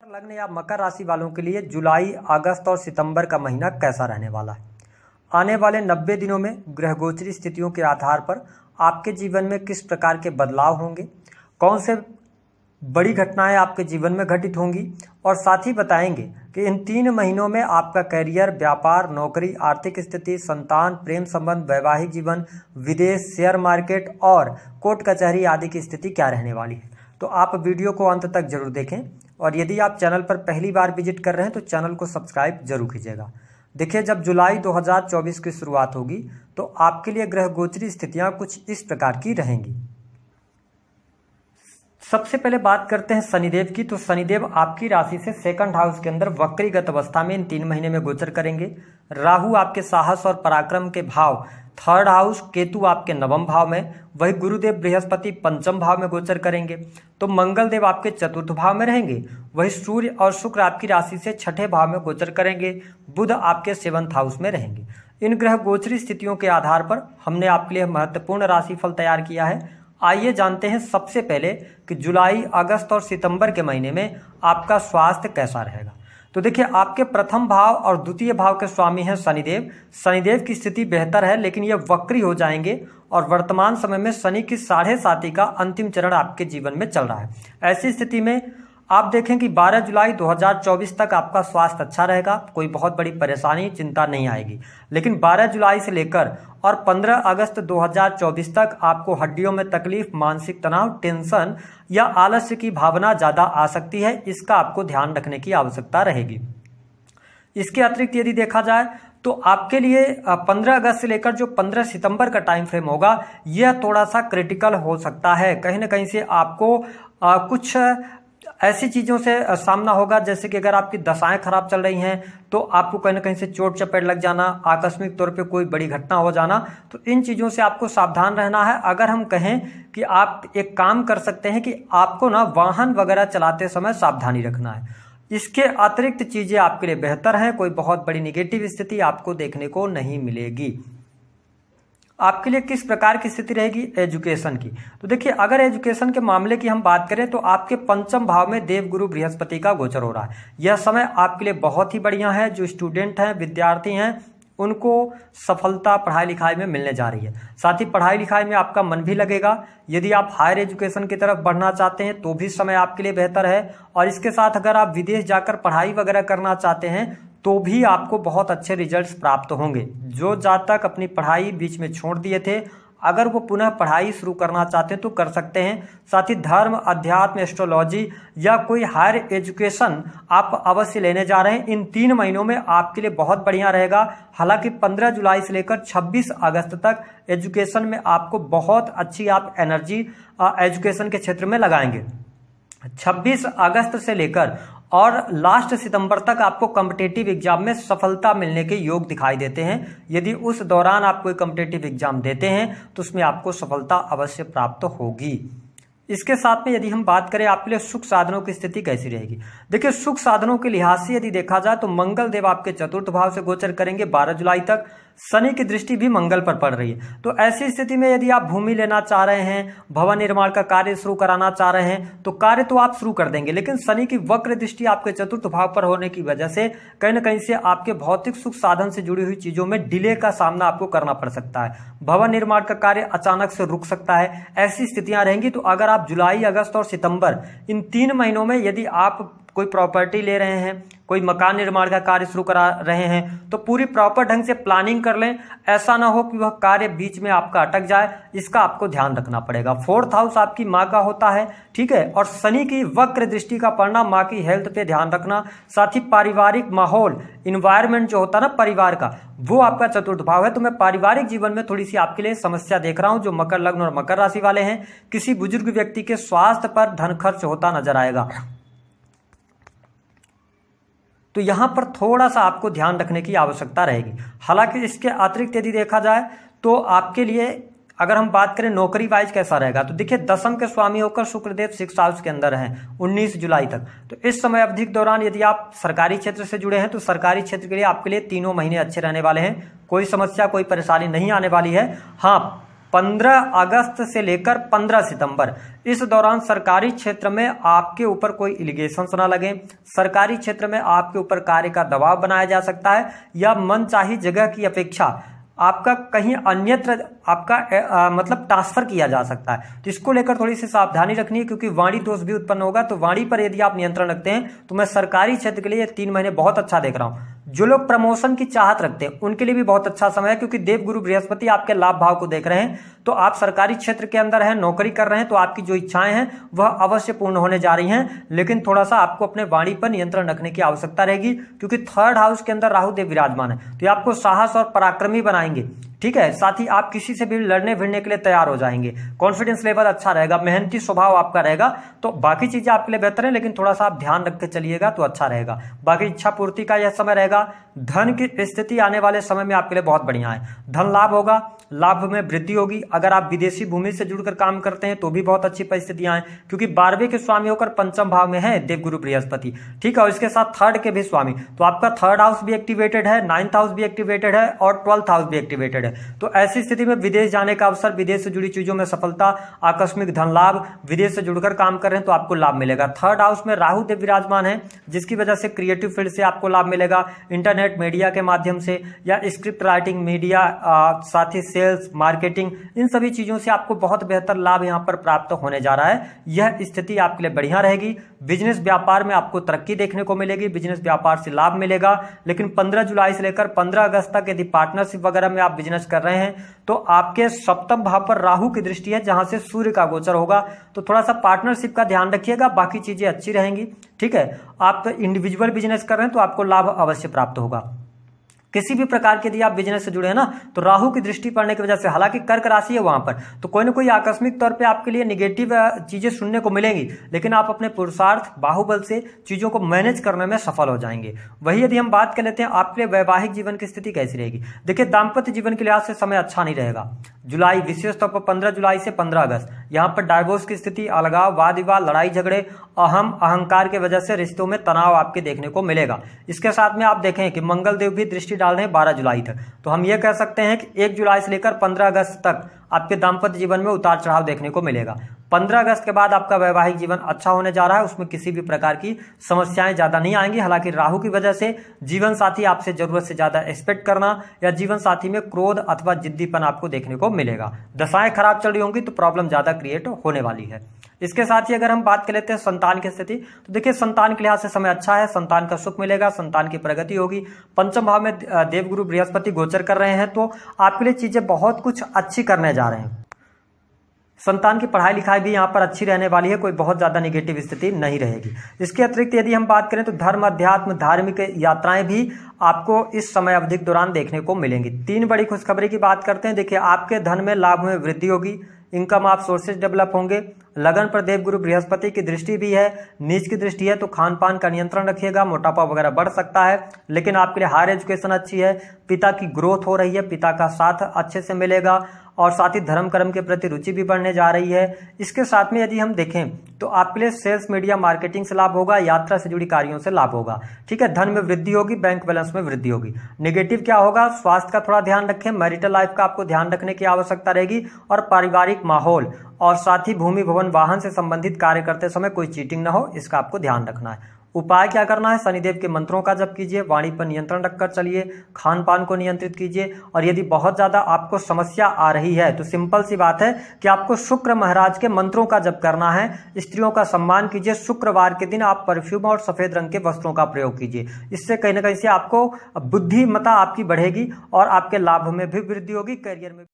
लग्न या मकर राशि वालों के लिए जुलाई, अगस्त और सितंबर का महीना कैसा रहने वाला है। आने वाले 90 दिनों में ग्रह गोचरी स्थितियों के आधार पर आपके जीवन में किस प्रकार के बदलाव होंगे, कौन से बड़ी घटनाएं आपके जीवन में घटित होंगी और साथ ही बताएंगे कि इन 3 महीनों में आपका करियर, व्यापार, नौकरी, आर्थिक स्थिति, संतान, प्रेम संबंध, वैवाहिक जीवन, विदेश, शेयर मार्केट और कोर्ट कचहरी आदि की स्थिति क्या रहने वाली है। तो आप वीडियो को अंत तक जरूर देखें और यदि आप चैनल पर पहली बार विजिट कर रहे हैं तो चैनल को सब्सक्राइब जरूर कीजिएगा। देखिए, जब जुलाई 2024 की शुरुआत होगी तो आपके लिए ग्रह गोचरी स्थितियां कुछ इस प्रकार की रहेंगी। सबसे पहले बात करते हैं शनिदेव की। तो शनिदेव आपकी राशि से सेकंड हाउस के अंदर वक्रीगत अवस्था में इन 3 महीने में गोचर करेंगे। राहु आपके साहस और पराक्रम के भाव थर्ड हाउस, केतु आपके 9वें भाव में, वही गुरुदेव बृहस्पति 5वें भाव में गोचर करेंगे। तो मंगल देव आपके 4th भाव में रहेंगे। वही सूर्य और शुक्र आपकी राशि से 6ठे भाव में गोचर करेंगे। बुध आपके 7th हाउस में रहेंगे। इन ग्रह गोचरी स्थितियों के आधार पर हमने आपके लिए महत्वपूर्ण राशिफल तैयार किया है। आइए जानते हैं सबसे पहले कि जुलाई, अगस्त और सितंबर के महीने में आपका स्वास्थ्य कैसा रहेगा। तो देखिए, आपके प्रथम भाव और द्वितीय भाव के स्वामी हैं शनिदेव। शनिदेव की स्थिति बेहतर है, लेकिन ये वक्री हो जाएंगे और वर्तमान समय में शनि की 7.5 का अंतिम चरण आपके जीवन में चल रहा है। ऐसी स्थिति में आप देखें कि 12 जुलाई 2024 तक आपका स्वास्थ्य अच्छा रहेगा, कोई बहुत बड़ी परेशानी, चिंता नहीं आएगी। लेकिन 12 जुलाई से लेकर और 15 अगस्त 2024 तक आपको हड्डियों में तकलीफ, मानसिक तनाव, टेंशन या आलस्य की भावना ज़्यादा आ सकती है। इसका आपको ध्यान रखने की आवश्यकता रहेगी। इसके अतिरिक्त यदि देखा जाए तो आपके लिए 15 अगस्त से लेकर जो 15 सितंबर का टाइम फ्रेम होगा, यह थोड़ा सा क्रिटिकल हो सकता है। कहीं ना कहीं से आपको कुछ ऐसी चीज़ों से सामना होगा, जैसे कि अगर आपकी दशाएं खराब चल रही हैं तो आपको कहीं ना कहीं से चोट चपेट लग जाना, आकस्मिक तौर पे कोई बड़ी घटना हो जाना। तो इन चीज़ों से आपको सावधान रहना है। अगर हम कहें कि आप एक काम कर सकते हैं कि आपको ना वाहन वगैरह चलाते समय सावधानी रखना है। इसके अतिरिक्त चीज़ें आपके लिए बेहतर हैं, कोई बहुत बड़ी निगेटिव स्थिति आपको देखने को नहीं मिलेगी। आपके लिए किस प्रकार की स्थिति रहेगी एजुकेशन की। तो देखिए, अगर एजुकेशन के मामले की हम बात करें तो आपके 5वें भाव में देवगुरु बृहस्पति का गोचर हो रहा है। यह समय आपके लिए बहुत ही बढ़िया है। जो स्टूडेंट हैं, विद्यार्थी हैं, उनको सफलता पढ़ाई लिखाई में मिलने जा रही है। साथ ही पढ़ाई लिखाई में आपका मन भी लगेगा। यदि आप हायर एजुकेशन की तरफ बढ़ना चाहते हैं तो भी समय आपके लिए बेहतर है। और इसके साथ अगर आप विदेश जाकर पढ़ाई वगैरह करना चाहते हैं तो भी आपको बहुत अच्छे रिजल्ट्स प्राप्त होंगे। जो जातक अपनी पढ़ाई बीच में छोड़ दिए थे, अगर वो पुनः पढ़ाई शुरू करना चाहते हैं तो कर सकते हैं। साथ ही धर्म, अध्यात्म, एस्ट्रोलॉजी या कोई हायर एजुकेशन आप अवश्य लेने जा रहे हैं। इन 3 महीनों में आपके लिए बहुत बढ़िया रहेगा। हालांकि 15 जुलाई से लेकर 26 अगस्त तक एजुकेशन में आपको बहुत अच्छी आप एनर्जी एजुकेशन के क्षेत्र में लगाएंगे। 26 अगस्त से लेकर और लास्ट सितंबर तक आपको कॉम्पिटिटिव एग्जाम में सफलता मिलने के योग दिखाई देते हैं। यदि उस दौरान आप कोई कॉम्पिटिटिव एग्जाम देते हैं तो उसमें आपको सफलता अवश्य प्राप्त होगी। इसके साथ में यदि हम बात करें आपके लिए सुख साधनों की स्थिति कैसी रहेगी। देखिए, सुख साधनों के लिहाज से यदि देखा जाए तो मंगल देव आपके 4th भाव से गोचर करेंगे 12 जुलाई तक। शनि की दृष्टि भी मंगल पर पड़ रही है। तो ऐसी स्थिति में यदि आप भूमि लेना चाह रहे हैं, भवन निर्माण का कार्य शुरू कराना चाह रहे हैं तो कार्य तो आप शुरू कर देंगे, लेकिन शनि की वक्र दृष्टि आपके 4th भाव पर होने की वजह से कहीं ना कहीं से आपके भौतिक सुख साधन से जुड़ी हुई चीजों में डिले का सामना आपको करना पड़ सकता है। भवन निर्माण का कार्य अचानक से रुक सकता है। ऐसी स्थितियां रहेंगी। तो अगर आप जुलाई, अगस्त और सितंबर इन 3 महीनों में यदि आप कोई प्रॉपर्टी ले रहे हैं, कोई मकान निर्माण का कार्य शुरू करा रहे हैं तो पूरी प्रॉपर ढंग से प्लानिंग कर लें। ऐसा ना हो कि वह कार्य बीच में आपका अटक जाए, इसका आपको ध्यान रखना पड़ेगा। 4th हाउस आपकी माँ का होता है, ठीक है। और शनि की वक्र दृष्टि का पड़ना, माँ की हेल्थ पे ध्यान रखना। साथ ही पारिवारिक माहौल, इन्वायरमेंट जो होता है ना परिवार का, वो आपका 4th भाव है। तो मैं पारिवारिक जीवन में थोड़ी सी आपके लिए समस्या देख रहा हूं। जो मकर लग्न और मकर राशि वाले हैं, किसी बुजुर्ग व्यक्ति के स्वास्थ्य पर धन खर्च होता नजर आएगा। तो यहां पर थोड़ा सा आपको ध्यान रखने की आवश्यकता रहेगी। हालांकि इसके अतिरिक्त यदि देखा जाए तो आपके लिए अगर हम बात करें नौकरी वाइज कैसा रहेगा, तो देखिए 10वें के स्वामी होकर शुक्रदेव 6th हाउस के अंदर हैं 19 जुलाई तक। तो इस समय अवधि के दौरान यदि आप सरकारी क्षेत्र से जुड़े हैं तो सरकारी क्षेत्र के लिए आपके लिए 3 महीने अच्छे रहने वाले हैं। कोई समस्या, कोई परेशानी नहीं आने वाली है। हाँ, 15 अगस्त से लेकर 15 सितंबर, इस दौरान सरकारी क्षेत्र में आपके ऊपर कोई एलिगेशंस ना लगे, सरकारी क्षेत्र में आपके ऊपर कार्य का दबाव बनाया जा सकता है, या मनचाही जगह की अपेक्षा आपका कहीं अन्यत्र आपका मतलब ट्रांसफर किया जा सकता है। तो इसको लेकर थोड़ी सी सावधानी रखनी है, क्योंकि वाणी दोष भी उत्पन्न होगा। तो वाणी पर यदि आप नियंत्रण रखते हैं तो मैं सरकारी क्षेत्र के लिए 3 महीने बहुत अच्छा देख रहा हूं। जो लोग प्रमोशन की चाहत रखते हैं उनके लिए भी बहुत अच्छा समय है, क्योंकि देवगुरु बृहस्पति आपके लाभ भाव को देख रहे हैं। तो आप सरकारी क्षेत्र के अंदर हैं, नौकरी कर रहे हैं, तो आपकी जो इच्छाएं हैं वह अवश्य पूर्ण होने जा रही हैं। लेकिन थोड़ा सा आपको अपने वाणी पर नियंत्रण रखने की आवश्यकता रहेगी, क्योंकि 3rd हाउस के अंदर राहु देव विराजमान है। तो ये आपको साहस और पराक्रमी बनाएंगे, ठीक है। साथ ही आप किसी से भी लड़ने भिड़ने के लिए तैयार हो जाएंगे, कॉन्फिडेंस लेवल अच्छा रहेगा, मेहनती स्वभाव आपका रहेगा। तो बाकी चीजें आपके लिए बेहतर है, लेकिन थोड़ा सा आप ध्यान रख के चलिएगा तो अच्छा रहेगा। बाकी इच्छा पूर्ति का यह समय रहेगा। धन की स्थिति आने वाले समय में आपके लिए बहुत बढ़िया है, धन लाभ होगा, लाभ में वृद्धि होगी। अगर आप विदेशी भूमि से जुड़कर काम करते हैं तो भी बहुत अच्छी परिस्थितियां हैं, क्योंकि 12वें के स्वामी होकर 5म भाव में है देवगुरु बृहस्पति, ठीक है। और इसके साथ 3rd के भी स्वामी, तो आपका 3rd हाउस भी एक्टिवेटेड है, 9th हाउस भी एक्टिवेटेड है और 12th हाउस भी एक्टिवेटेड है। तो ऐसी स्थिति में विदेश जाने का अवसर, विदेश से जुड़ी चीजों में सफलता, आकस्मिक धन लाभ, विदेश से जुड़कर काम कर रहे हैं तो आपको लाभ मिलेगा। 3rd हाउस में राहु देव विराजमान है, जिसकी वजह से क्रिएटिव फील्ड से आपको लाभ मिलेगा, इंटरनेट मीडिया के माध्यम से, या स्क्रिप्ट राइटिंग मीडिया, साथ ही सेल्स मार्केटिंग, इन सभी चीजों से आपको बहुत बेहतर लाभ यहां पर प्राप्त होने जा रहा है। यह स्थिति आपके लिए बढ़िया रहेगी। बिजनेस व्यापार में आपको तरक्की देखने को मिलेगी, बिजनेस व्यापार से लाभ मिलेगा। लेकिन 15 जुलाई से लेकर 15 अगस्त तक यदि पार्टनरशिप वगैरह में आप बिजनेस कर रहे हैं तो आपके 7म भाव पर राहु की दृष्टि है, जहां से सूर्य का गोचर होगा। तो थोड़ा सा पार्टनरशिप का ध्यान रखिएगा, बाकी चीजें अच्छी रहेंगी, ठीक है। आप इंडिविजुअल बिजनेस कर रहे हैं तो आपको लाभ अवश्य प्राप्त होगा। किसी भी प्रकार के यदि आप बिजनेस से जुड़े हैं ना, तो राहु की दृष्टि पड़ने की वजह से, हालांकि कर्क राशि है वहां पर, तो कोई ना कोई आकस्मिक तौर पे आपके लिए निगेटिव चीजें सुनने को मिलेंगी, लेकिन आप अपने पुरुषार्थ बाहुबल से चीजों को मैनेज करने में सफल हो जाएंगे। वही यदि हम बात कर लेते हैं आपके लिए वैवाहिक जीवन की स्थिति कैसी रहेगी। देखिए, दाम्पत्य जीवन के लिहाज से समय अच्छा नहीं रहेगा। जुलाई, विशेष तौर पर 15 जुलाई से 15 अगस्त, यहाँ पर डाइवोर्स की स्थिति, अलगाव, वाद विवाद, लड़ाई झगड़े, अहंकार के वजह से रिश्तों में तनाव आपके देखने को मिलेगा। इसके साथ में आप देखें कि मंगल देव भी दृष्टि डाल रहे हैं 12 जुलाई तक। तो हम ये कह सकते हैं कि 1 जुलाई से लेकर 15 अगस्त तक आपके दाम्पत्य जीवन में उतार चढ़ाव देखने को मिलेगा। 15 अगस्त के बाद आपका वैवाहिक जीवन अच्छा होने जा रहा है, उसमें किसी भी प्रकार की समस्याएं ज्यादा नहीं आएंगी। हालांकि राहु की वजह से जीवन साथी आपसे जरूरत से ज्यादा एक्सपेक्ट करना, या जीवन साथी में क्रोध अथवा जिद्दीपन आपको देखने को मिलेगा। दशाएं खराब चल रही होंगी तो प्रॉब्लम ज्यादा क्रिएट होने वाली है। इसके साथ ही अगर हम बात कर लेते हैं संतान की स्थिति, तो देखिए संतान के लिहाज से समय अच्छा है, संतान का सुख मिलेगा, संतान की प्रगति होगी। 5म भाव में देवगुरु बृहस्पति गोचर कर रहे हैं, तो आपके लिए चीजें बहुत कुछ अच्छी करने जा रहे हैं। संतान की पढ़ाई लिखाई भी यहाँ पर अच्छी रहने वाली है, कोई बहुत ज्यादा निगेटिव स्थिति नहीं रहेगी। इसके अतिरिक्त यदि हम बात करें तो धर्म, अध्यात्म, धार्मिक यात्राएं भी आपको इस समय अवधि के दौरान देखने को मिलेंगी। 3 बड़ी खुशखबरी की बात करते हैं। देखिए, आपके धन में, लाभ में वृद्धि होगी, इनकम आप सोर्सेज डेवलप होंगे। लगन पर देवगुरु बृहस्पति की दृष्टि भी है, नीच की दृष्टि है, तो खान पान का नियंत्रण रखिएगा, मोटापा वगैरह बढ़ सकता है। लेकिन आपके लिए हायर एजुकेशन अच्छी है, पिता की ग्रोथ हो रही है, पिता का साथ अच्छे से मिलेगा, और साथ ही धर्म कर्म के प्रति रुचि भी बढ़ने जा रही है। इसके साथ में यदि हम देखें तो आपके लिए सेल्स, मीडिया, मार्केटिंग से लाभ होगा, यात्रा से जुड़ी कार्यों से लाभ होगा, ठीक है। धन में वृद्धि होगी, बैंक बैलेंस में वृद्धि होगी। नेगेटिव क्या होगा, स्वास्थ्य का थोड़ा ध्यान रखें, मैरिटल लाइफ का आपको ध्यान रखने की आवश्यकता रहेगी, और पारिवारिक माहौल और साथ ही भूमि, भवन, वाहन से संबंधित कार्य करते समय कोई चीटिंग ना हो, इसका आपको ध्यान रखना है। उपाय क्या करना है, शनिदेव के मंत्रों का जप कीजिए, वाणी पर नियंत्रण रखकर चलिए, खान पान को नियंत्रित कीजिए। और यदि बहुत ज्यादा आपको समस्या आ रही है तो सिंपल सी बात है कि आपको शुक्र महाराज के मंत्रों का जप करना है। स्त्रियों का सम्मान कीजिए, शुक्रवार के दिन आप परफ्यूम और सफेद रंग के वस्त्रों का प्रयोग कीजिए। इससे कहीं ना कहीं से आपको बुद्धिमत्ता आपकी बढ़ेगी और आपके लाभ में भी वृद्धि होगी, करियर में